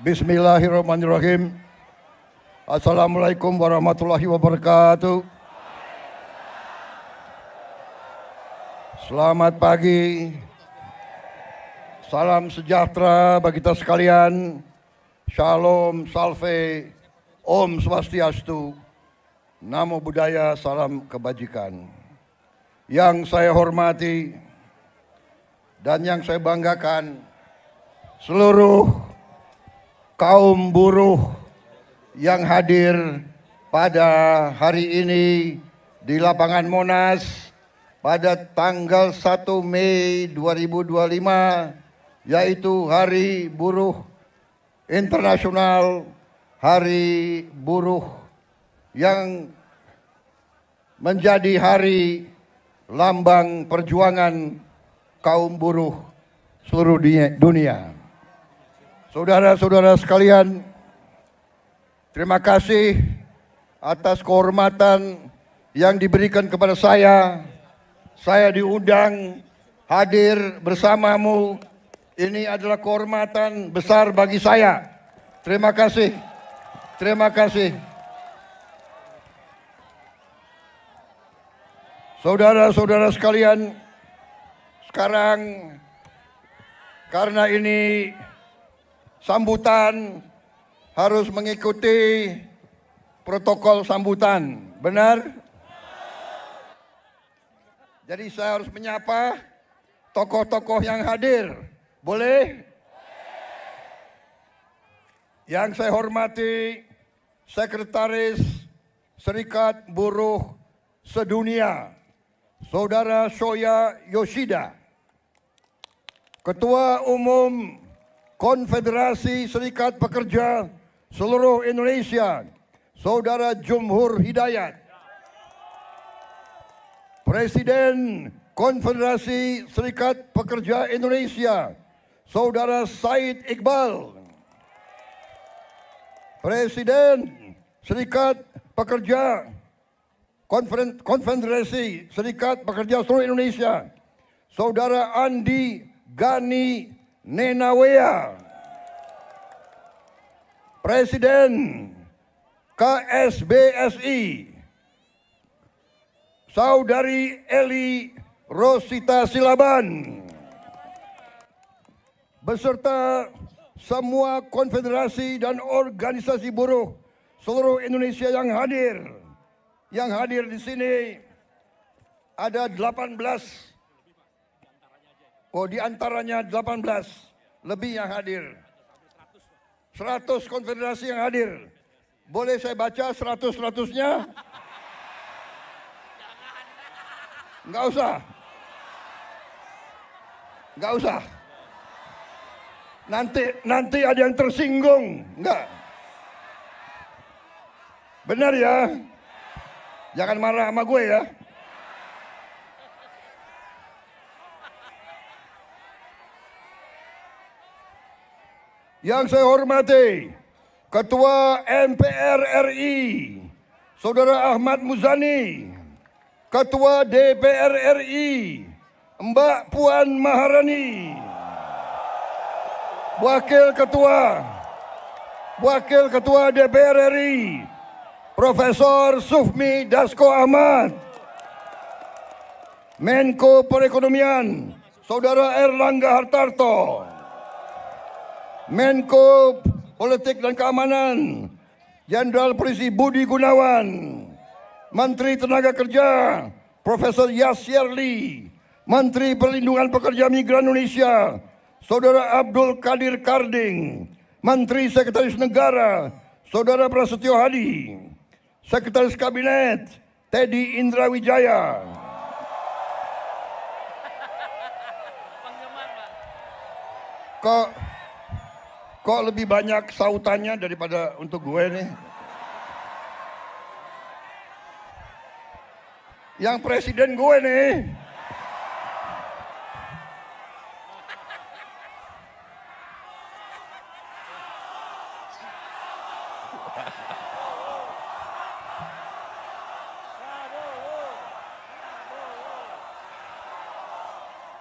Bismillahirrahmanirrahim. Assalamualaikum warahmatullahi wabarakatuh. Selamat pagi. Salam sejahtera bagi kita sekalian. Shalom, salve, Om Swastiastu. Namo Buddhaya, salam kebajikan. Yang saya hormati dan yang saya banggakan, seluruh kaum buruh yang hadir pada hari ini di lapangan Monas pada tanggal 1 Mei 2025, yaitu Hari Buruh Internasional, Hari Buruh yang menjadi hari lambang perjuangan kaum buruh seluruh dunia. Saudara-saudara sekalian, terima kasih atas kehormatan yang diberikan kepada saya. Saya diundang hadir bersamamu. Ini adalah kehormatan besar bagi saya. Terima kasih. Terima kasih. Saudara-saudara sekalian, sekarang karena ini sambutan harus mengikuti protokol sambutan, benar? Jadi saya harus menyapa tokoh-tokoh yang hadir, boleh? Yang saya hormati Sekretaris Serikat Buruh Sedunia, Saudara Shoya Yoshida, Ketua Umum Konfederasi Serikat Pekerja Seluruh Indonesia, Saudara Jumhur Hidayat, Presiden Konfederasi Serikat Pekerja Indonesia, Saudara Said Iqbal, Presiden Serikat Pekerja Konfederasi Serikat Pekerja Seluruh Indonesia, Saudara Andi Gani Nenawea, Presiden KSBSI, Saudari Eli Rosita Silaban, beserta semua konfederasi dan organisasi buruh seluruh Indonesia yang hadir. Yang hadir di sini ada 18. Oh, di antaranya 18 lebih yang hadir. 100 konfederasi yang hadir. Boleh saya baca 100-100-nya? Enggak usah. Enggak usah. Nanti ada yang tersinggung. Enggak. Benar ya? Jangan marah sama gue ya. Yang saya hormati Ketua MPR RI, Saudara Ahmad Muzani, Ketua DPR RI, Mbak Puan Maharani, Wakil Ketua DPR RI, Profesor Sufmi Dasko Ahmad, Menko Perekonomian, Saudara Erlangga Hartarto, Menko Politik dan Keamanan, Jenderal Polisi Budi Gunawan, Menteri Tenaga Kerja, Profesor Yasirli, Menteri Perlindungan Pekerja Migran Indonesia, Saudara Abdul Qadir Karding, Menteri Sekretaris Negara, Saudara Prasetyo Hadi, Sekretaris Kabinet Teddy Indra Wijaya, Kok lebih banyak sautannya daripada untuk gue nih? Yang presiden gue nih.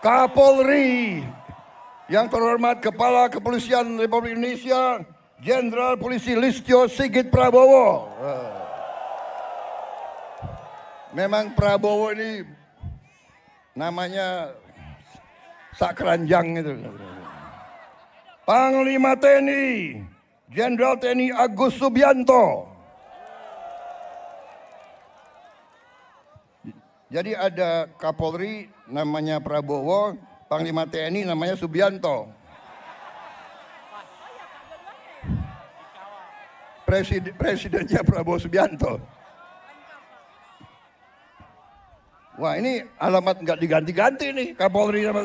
Kapolri, yang terhormat Kepala Kepolisian Republik Indonesia, Jenderal Polisi Listio Sigit Prabowo. Memang Prabowo ini namanya sakranjang itu. Panglima TNI Jenderal TNI Agus Subianto. Jadi ada Kapolri namanya Prabowo, Panglima TNI namanya Subianto. Presidennya Prabowo Subianto. Wah, ini alamat nggak diganti-ganti nih Kapolri sama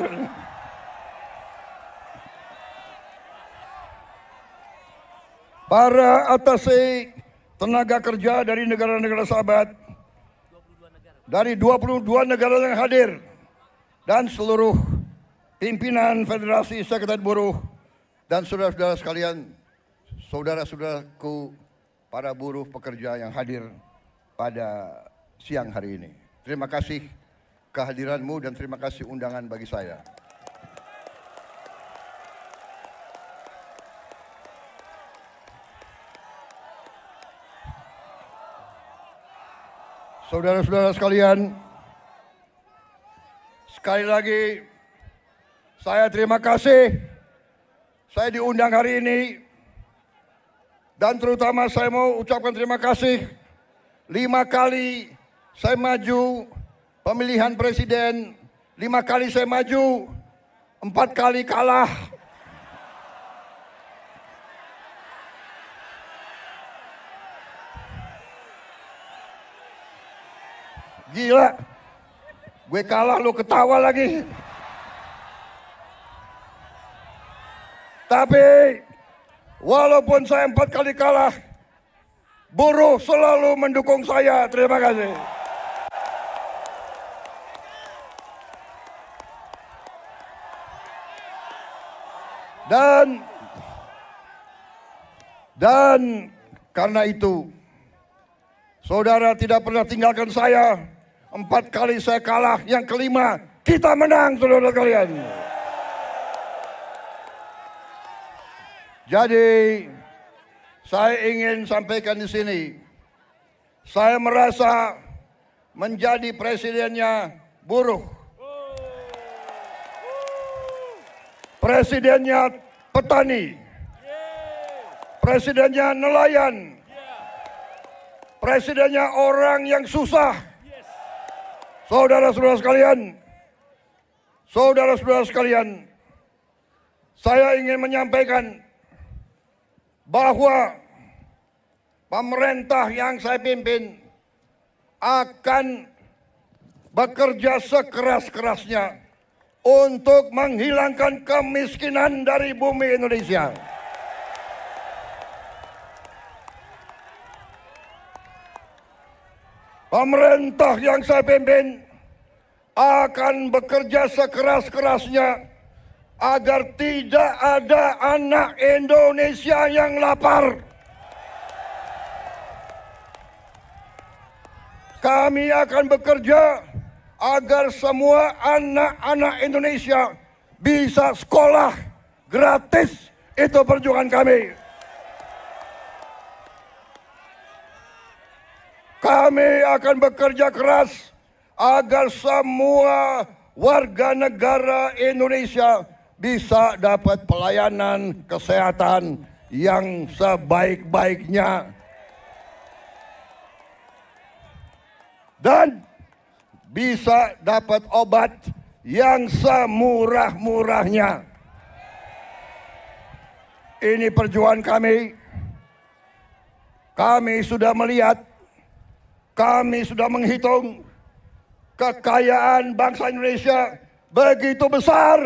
para atase tenaga kerja dari negara-negara sahabat, dari 22 negara yang hadir, dan seluruh pimpinan Federasi Sekretariat Buruh, dan saudara-saudara sekalian, saudara-saudaraku, para buruh pekerja yang hadir pada siang hari ini. Terima kasih kehadiranmu dan terima kasih undangan bagi saya. Saudara-saudara sekalian, sekali lagi saya terima kasih saya diundang hari ini, dan terutama saya mau ucapkan terima kasih 5 kali saya maju pemilihan presiden, 5 kali saya maju, 4 kali kalah. Gila, gue kalah lu ketawa lagi. Tapi walaupun saya 4 kali kalah, buruh selalu mendukung saya. Terima kasih. Dan karena itu, saudara tidak pernah tinggalkan saya. 4 kali saya kalah, yang kelima kita menang, saudara kalian. Jadi saya ingin sampaikan di sini, saya merasa menjadi presidennya buruh, presidennya petani, presidennya nelayan, presidennya orang yang susah. Saudara-saudara sekalian, saya ingin menyampaikan bahwa pemerintah yang saya pimpin akan bekerja sekeras-kerasnya untuk menghilangkan kemiskinan dari bumi Indonesia. Pemerintah yang saya pimpin akan bekerja sekeras-kerasnya agar tidak ada anak Indonesia yang lapar. Kami akan bekerja agar semua anak-anak Indonesia bisa sekolah gratis. Itu perjuangan kami. Kami akan bekerja keras agar semua warga negara Indonesia bisa dapat pelayanan kesehatan yang sebaik-baiknya. Dan bisa dapat obat yang semurah-murahnya. Ini perjuangan kami. Kami sudah melihat, kami sudah menghitung kekayaan bangsa Indonesia begitu besar.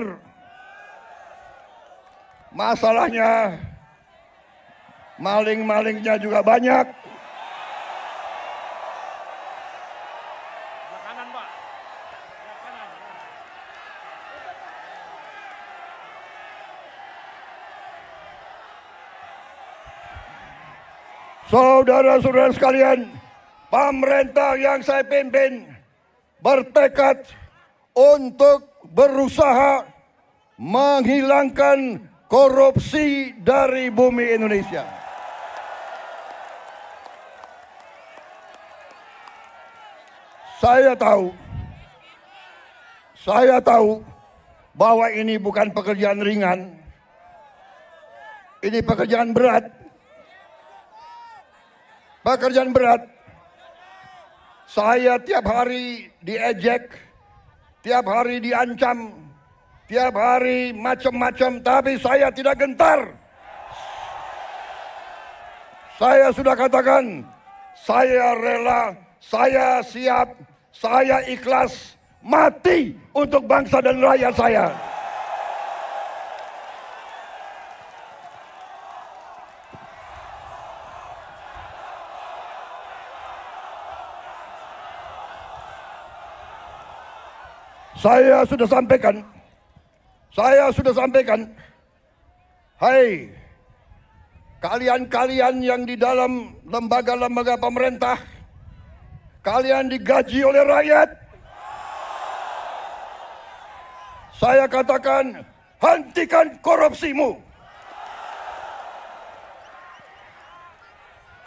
Masalahnya maling-malingnya juga banyak. Saudara-saudara sekalian, pemerintah yang saya pimpin bertekad untuk berusaha menghilangkan korupsi dari bumi Indonesia. Saya tahu bahwa ini bukan pekerjaan ringan. Ini pekerjaan berat. Pekerjaan berat. Saya tiap hari diejek, tiap hari diancam, tiap hari macam-macam, tapi saya tidak gentar. Saya sudah katakan, saya rela, saya siap, saya ikhlas mati untuk bangsa dan rakyat saya. Saya sudah sampaikan, hai kalian-kalian yang di dalam lembaga-lembaga pemerintah, kalian digaji oleh rakyat. Saya katakan, hentikan korupsimu.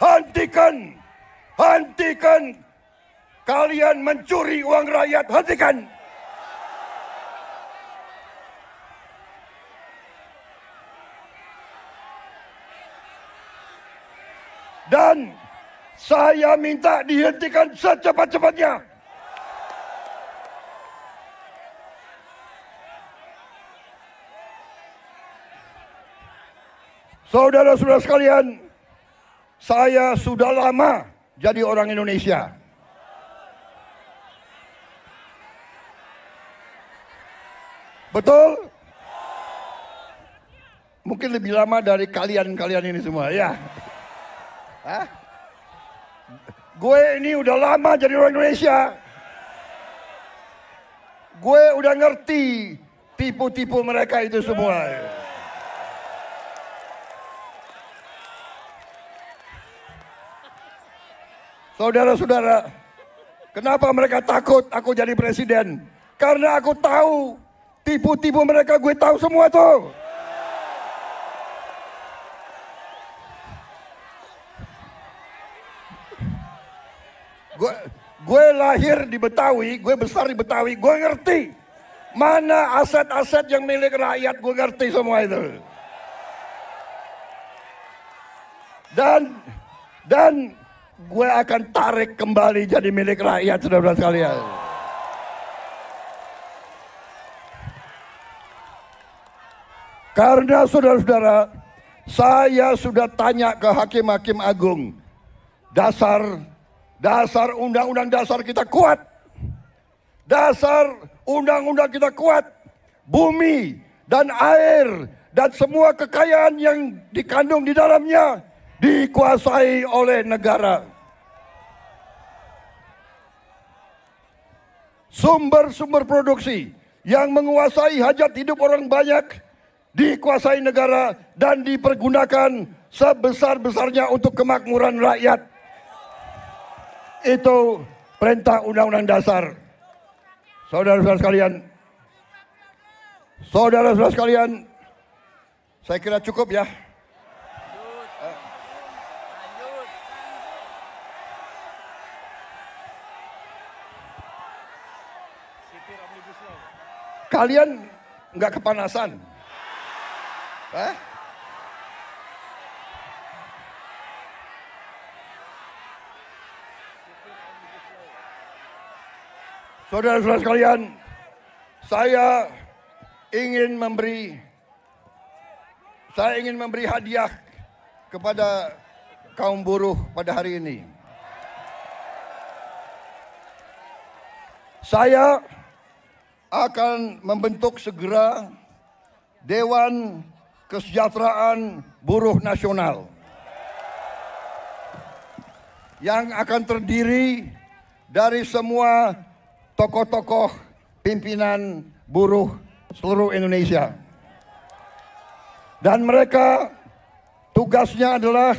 Hentikan kalian mencuri uang rakyat, hentikan. Dan saya minta dihentikan secepat-cepatnya. Saudara-saudara sekalian, saya sudah lama jadi orang Indonesia. Betul? Mungkin lebih lama dari kalian-kalian ini semua, ya. Hah? Gue ini udah lama jadi orang Indonesia. Gue udah ngerti tipu-tipu mereka itu semua. Saudara-saudara, kenapa mereka takut aku jadi presiden? Karena aku tahu tipu-tipu mereka, gue tahu semua tuh. Gue lahir di Betawi, gue besar di Betawi, gue ngerti mana aset-aset yang milik rakyat, gue ngerti semua itu. Dan gue akan tarik kembali jadi milik rakyat, saudara-saudara sekalian. Karena saudara-saudara, saya sudah tanya ke hakim-hakim agung, Dasar undang-undang dasar kita kuat. Dasar undang-undang kita kuat. Bumi dan air dan semua kekayaan yang dikandung di dalamnya dikuasai oleh negara. Sumber-sumber produksi yang menguasai hajat hidup orang banyak dikuasai negara dan dipergunakan sebesar-besarnya untuk kemakmuran rakyat. Itu perintah undang-undang dasar. Saudara-saudara sekalian, saya kira cukup ya. Kalian nggak kepanasan? Saudara-saudara sekalian, saya ingin memberi hadiah kepada kaum buruh pada hari ini. Saya akan membentuk segera Dewan Kesejahteraan Buruh Nasional yang akan terdiri dari semua tokoh-tokoh pimpinan buruh seluruh Indonesia. Dan mereka tugasnya adalah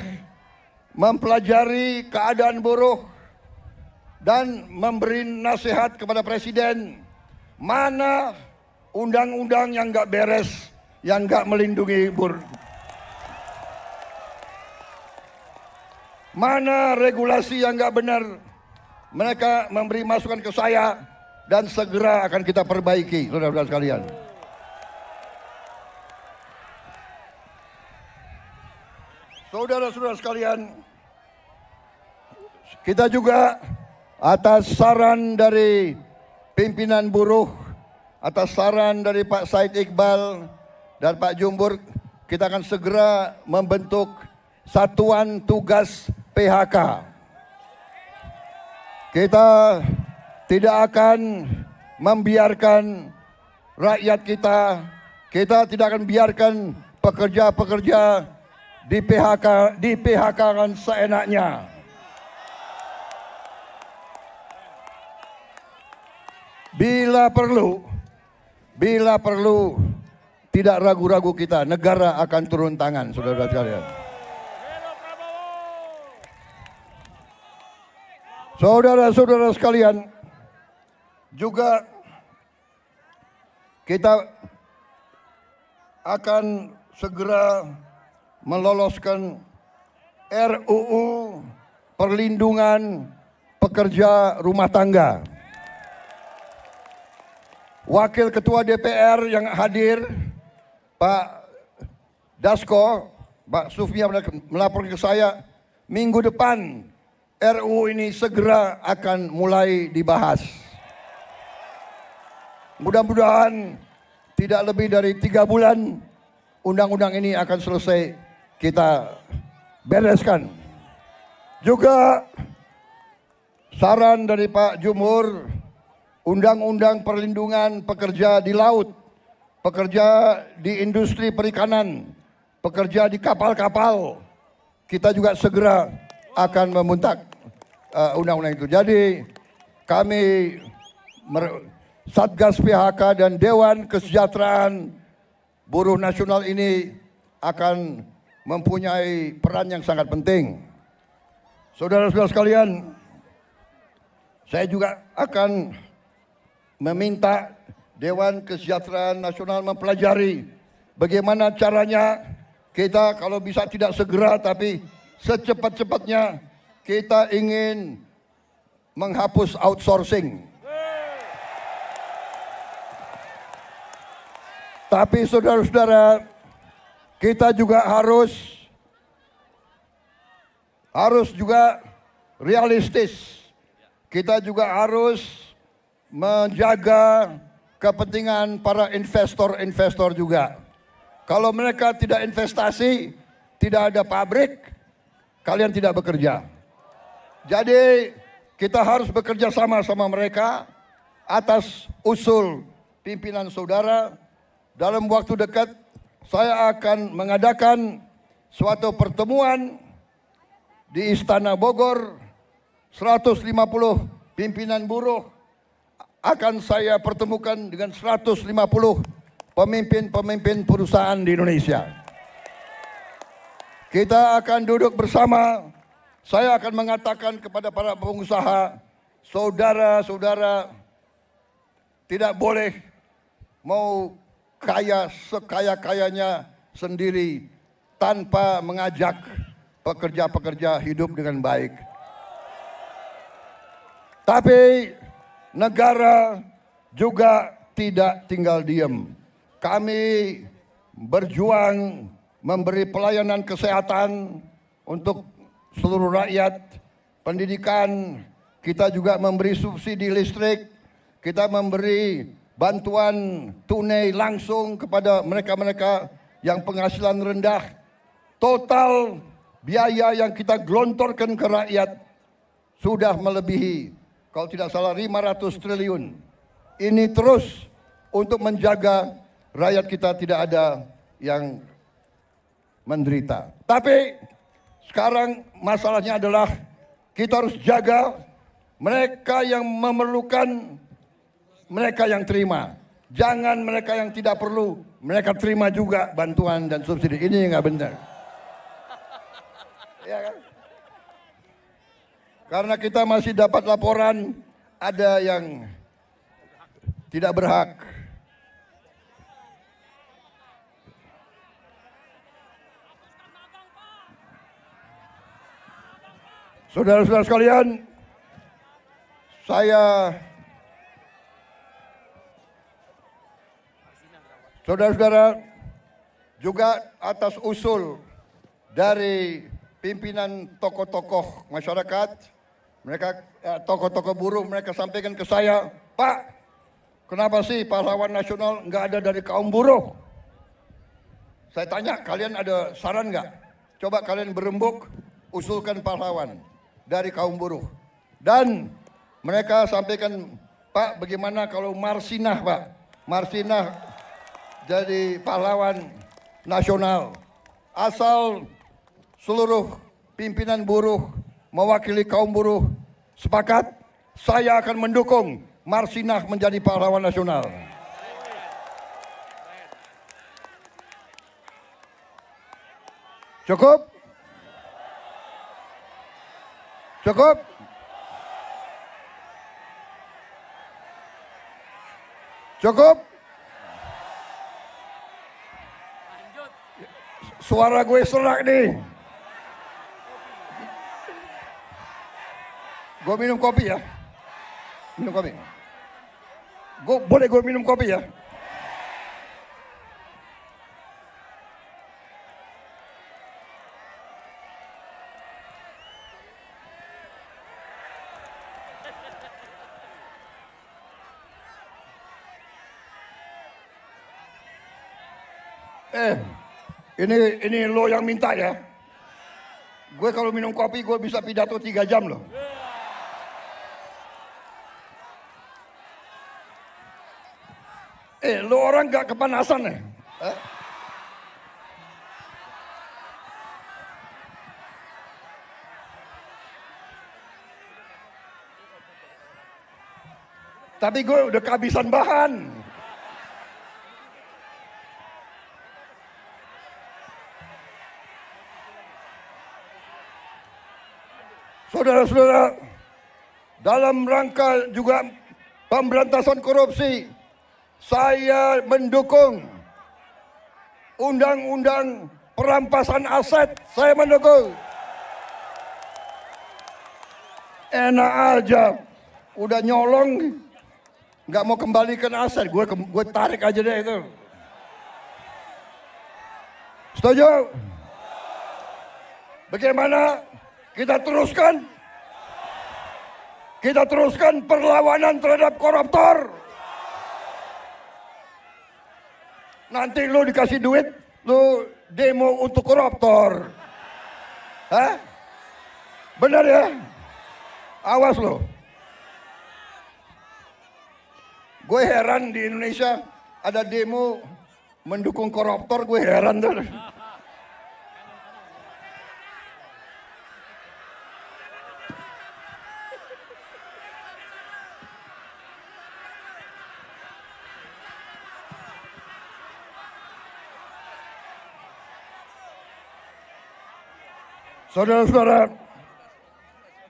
mempelajari keadaan buruh dan memberi nasihat kepada presiden mana undang-undang yang nggak beres, yang nggak melindungi buruh. Mana regulasi yang nggak benar? Mereka memberi masukan ke saya dan segera akan kita perbaiki, saudara-saudara sekalian. Saudara-saudara sekalian, kita juga atas saran dari pimpinan buruh, atas saran dari Pak Said Iqbal dan Pak Jumbur, kita akan segera membentuk Satuan Tugas PHK. Kita tidak akan membiarkan rakyat kita tidak akan biarkan pekerja-pekerja di PHK-kan seenaknya. Bila perlu, tidak ragu-ragu kita, negara akan turun tangan, saudara-saudara sekalian. Saudara-saudara sekalian, juga kita akan segera meloloskan RUU Perlindungan Pekerja Rumah Tangga. Wakil Ketua DPR yang hadir, Pak Dasko, Pak Sufmi melapor ke saya, minggu depan RUU ini segera akan mulai dibahas. Mudah-mudahan tidak lebih dari 3 bulan undang-undang ini akan selesai kita bereskan. Juga saran dari Pak Jumhur, undang-undang perlindungan pekerja di laut, pekerja di industri perikanan, pekerja di kapal-kapal, kita juga segera akan membentuk undang-undang itu. Jadi kami Satgas PHK dan Dewan Kesejahteraan Buruh Nasional ini akan mempunyai peran yang sangat penting. Saudara-saudara sekalian, saya juga akan meminta Dewan Kesejahteraan Nasional mempelajari bagaimana caranya kita kalau bisa tidak segera tapi secepat-cepatnya kita ingin menghapus outsourcing. Tapi saudara-saudara, kita juga harus juga realistis. Kita juga harus menjaga kepentingan para investor juga. Kalau mereka tidak investasi, tidak ada pabrik, kalian tidak bekerja. Jadi kita harus bekerja sama mereka atas usul pimpinan saudara. Dalam waktu dekat saya akan mengadakan suatu pertemuan di Istana Bogor. 150 pimpinan buruh akan saya pertemukan dengan 150 pemimpin perusahaan di Indonesia. Kita akan duduk bersama. Saya akan mengatakan kepada para pengusaha, saudara-saudara tidak boleh mau kaya sekaya-kayanya sendiri tanpa mengajak pekerja-pekerja hidup dengan baik. Tapi negara juga tidak tinggal diam. Kami berjuang memberi pelayanan kesehatan untuk seluruh rakyat, pendidikan, kita juga memberi subsidi listrik, kita memberi bantuan tunai langsung kepada mereka-mereka yang penghasilan rendah. Total biaya yang kita gelontorkan ke rakyat sudah melebihi, kalau tidak salah 500 triliun. Ini terus untuk menjaga rakyat kita tidak ada yang menderita. Tapi sekarang masalahnya adalah kita harus jaga mereka yang memerlukan, mereka yang terima. Jangan mereka yang tidak perlu, mereka terima juga bantuan dan subsidi. Ini yang nggak benar. Ya kan? Karena kita masih dapat laporan ada yang tidak berhak. Saudara-saudara sekalian, saudara-saudara, juga atas usul dari pimpinan tokoh-tokoh masyarakat, mereka tokoh-tokoh buruh, mereka sampaikan ke saya, Pak, kenapa sih pahlawan nasional nggak ada dari kaum buruh? Saya tanya, kalian ada saran nggak? Coba kalian berembuk, usulkan pahlawan dari kaum buruh. Dan mereka sampaikan, Pak, bagaimana kalau Marsinah, Pak? Marsinah jadi pahlawan nasional. Asal seluruh pimpinan buruh mewakili kaum buruh sepakat, saya akan mendukung Marsinah menjadi pahlawan nasional. Cukup? Cukup? Cukup? Suara gue serak nih. Gue minum kopi ya. Minum kopi. Boleh gue minum kopi ya? Ini lo yang minta ya. Gue kalau minum kopi gue bisa pidato 3 jam loh. Lo orang gak kepanasan ya? Tapi gue udah kehabisan bahan. Saudara-saudara, dalam rangka juga pemberantasan korupsi, saya mendukung undang-undang perampasan aset. Saya mendukung. Enak aja, udah nyolong, nggak mau kembalikan aset, gue tarik aja deh itu. Setuju? Bagaimana? Kita teruskan perlawanan terhadap koruptor. Nanti lu dikasih duit, lu demo untuk koruptor. Hah? Benar ya? Awas lo. Gue heran di Indonesia ada demo mendukung koruptor, gue heran tuh.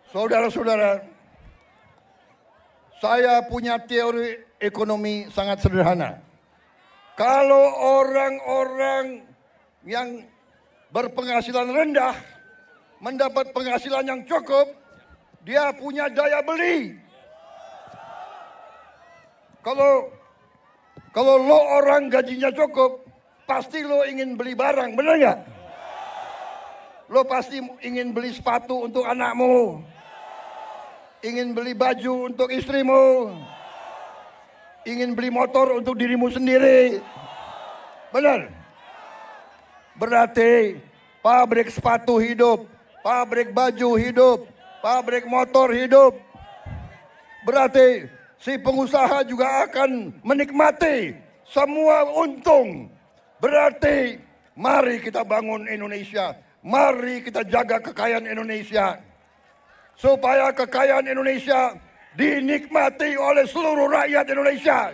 Saudara-saudara, saya punya teori ekonomi sangat sederhana. Kalau orang-orang yang berpenghasilan rendah mendapat penghasilan yang cukup, dia punya daya beli. Kalau lo orang gajinya cukup, pasti lo ingin beli barang, benar nggak? Lo pasti ingin beli sepatu untuk anakmu, ingin beli baju untuk istrimu, ingin beli motor untuk dirimu sendiri. Benar? Berarti pabrik sepatu hidup, pabrik baju hidup, pabrik motor hidup. Berarti si pengusaha juga akan menikmati semua untung. Berarti mari kita bangun Indonesia. Mari kita jaga kekayaan Indonesia. Supaya kekayaan Indonesia dinikmati oleh seluruh rakyat Indonesia.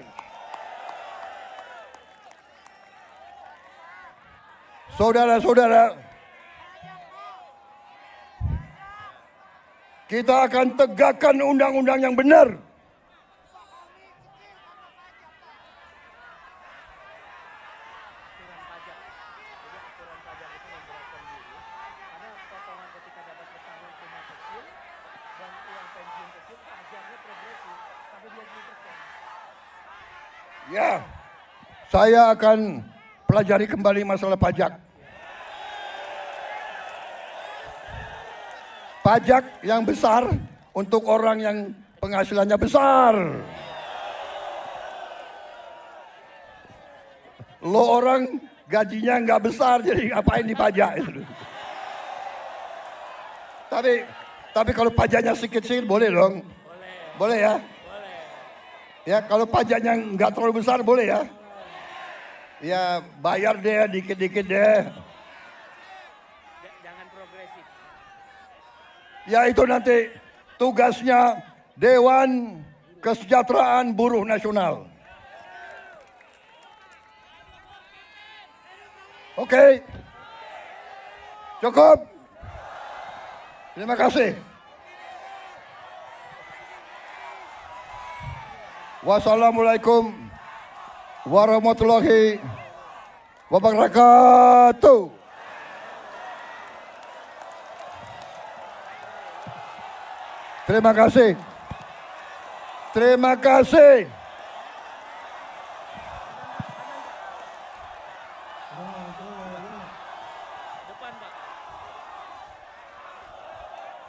Saudara-saudara, kita akan tegakkan undang-undang yang benar. Ya, saya akan pelajari kembali masalah pajak. Pajak yang besar untuk orang yang penghasilannya besar. Lo orang gajinya nggak besar, jadi ngapain dipajak? Tapi kalau pajaknya sedikit-sedikit boleh dong. Boleh ya? Ya, kalau pajaknya nggak terlalu besar boleh ya? Ya, bayar deh dikit-dikit deh. Jangan progresif. Ya, itu nanti tugasnya Dewan Kesejahteraan Buruh Nasional. Oke. Cukup. Terima kasih. Wassalamualaikum warahmatullahi wabarakatuh. Terima kasih. Terima kasih. Depan, Pak.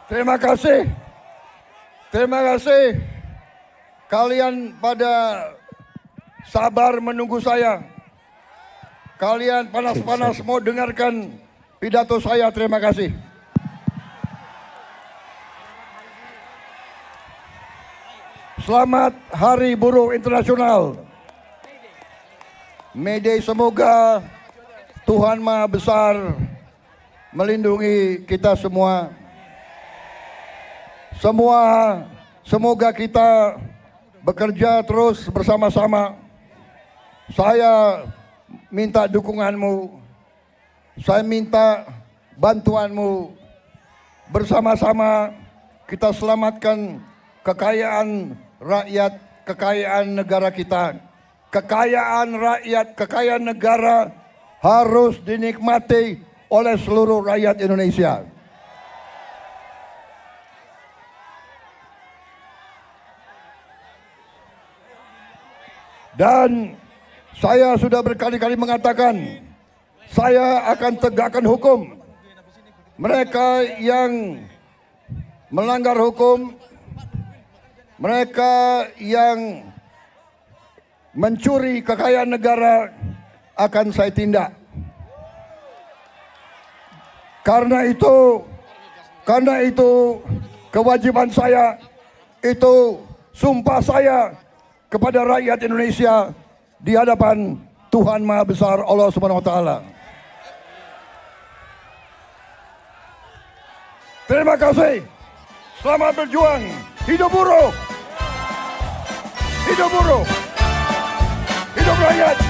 Terima kasih. Terima kasih. Kalian pada sabar menunggu saya. Kalian panas-panas mau dengarkan pidato saya. Terima kasih. Selamat Hari Buruh Internasional. May Day, semoga Tuhan Maha Besar melindungi kita semua. Semoga kita bekerja terus bersama-sama. Saya minta dukunganmu. Saya minta bantuanmu. Bersama-sama kita selamatkan kekayaan rakyat, kekayaan negara kita. Kekayaan rakyat, kekayaan negara harus dinikmati oleh seluruh rakyat Indonesia. Dan saya sudah berkali-kali mengatakan, saya akan tegakkan hukum. Mereka yang melanggar hukum, mereka yang mencuri kekayaan negara akan saya tindak. Karena itu kewajiban saya, itu sumpah saya kepada rakyat Indonesia di hadapan Tuhan Maha Besar Allah Subhanahu wa taala. Terima kasih. Selamat berjuang. Hidup buruh. Hidup buruh. Hidup rakyat.